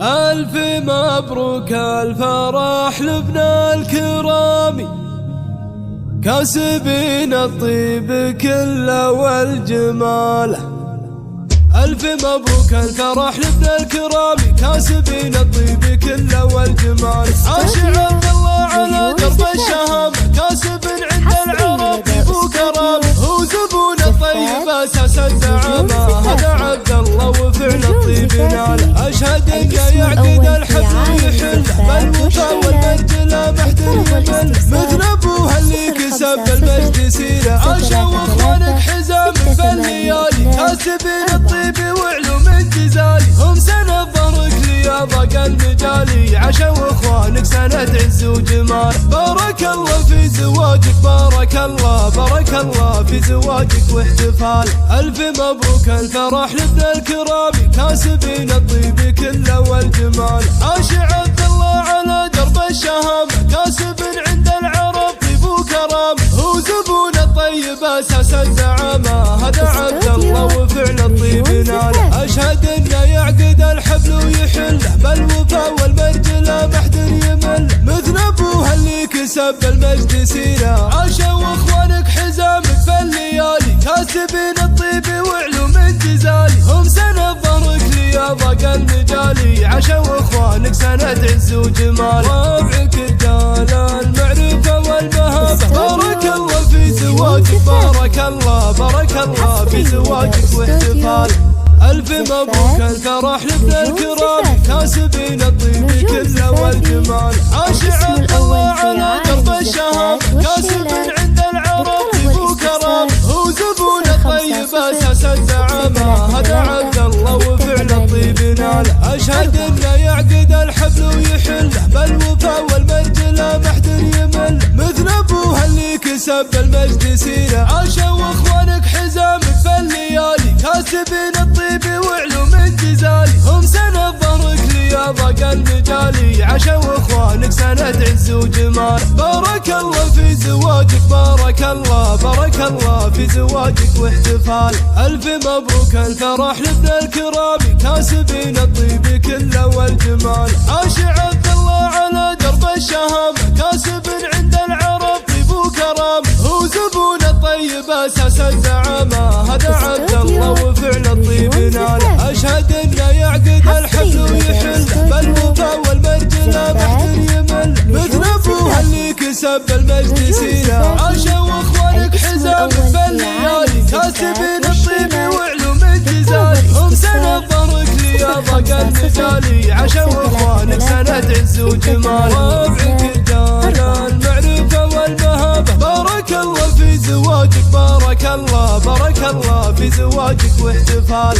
ألف مبروك الفرح لابن الكرام، كاسبين الطيب كله والجمال. ألف مبروك الفرح لابن الكرام، كاسبين الطيب كله والجمال. عاش عبد الله على درب الشهامة، كاسب عند العرب طيب وكرام. هو زبون الطيب أساس الزعامة، هذا عبد الله وفعل الطيب نال. أشهد إنه يعقد الحفل ويحل، بالوفا والمجد لا محد يمل. مثل أبوها اللي كسب المجد سيره، عاشوا وإخوانك حزام بالليالي. كاسبين الطيب وعلوم انجزالي، هم سند ظهرك لياضك المجالي. عاشوا إخوانك سند عز وجمال. بارك الله في زواجك، بارك الله بارك الله في زواجك واحتفال. ألف مبروك الفرح لابن الكرام، كاسبين الطيب كله والجمال. عاش عبد الله على درب الشهامة، كاسب عند العرب طيب وكرام. هو زبون الطيب أساس الزعامة، هذا عبد الله وفعل الطيب نال. أشهد إنه يعقد الحفل ويحل، بالوفا والمجد لا محد يمل. مثل أبوها اللي كسب المجد سيره، عاشوا إخوانك حزامك بالليالي. كاسبين الطيب وعلوم انجزالي، هم سند ظهرك لياضك المجالي. عاشوا إخوانك سند عز وجمال. ربعك رجال المعرفة والمهابة، بارك الله في زواجك، بارك الله بارك الله في زواجك واحتفال. ألف مبروك الفرح لابن الكرام، كاسبين الطيب كله والجمال. عاش عبد الله على درب الشهامة، كاسب عند العرب طيب وكرام. هو زبون الطيب أساس الزعامة، هذا عبد الله وفعل الطيب نال. أشهد إنه يعقد الحفل ويحل، بالوفا والمجد لا محد يمل. مثل أبوها اللي كسب المجد سيره، عاشوا إخوانك حزامك بالليالي. كاسبين الطيب وعلوم انجزالي، هم سند ظهرك لياضك المجالي. عاشوا إخوانك سند عز وجمال. بارك الله في زواجك، بارك الله بارك الله في زواجك واحتفال. ألف مبروك الفرح لابن الكرام، كاسبين الطيب كله والجمال. عاش عبد الله على درب الشهامة، كاسب عند العرب طيب وكرام. هو زبون الطيب أساس الزعامة، هذا عبد الله وفعل الطيب نال. أشهد إنه يعقد الحفل ويحل، بالوفا والمجد لا محد يمل. مثل أبوها اللي كسب المجد سيره، عاشوا إخوانك حزامك بالليالي. كاسبين الطيب وعلوم انجزالي، هم سند ظهرك لياضك المجالي. عاشوا إخوانك سند عز وجمال. ربعك رجال المعرفة والمهابة، بارك الله في زواجك، بارك الله بارك الله في زواجك واحتفال.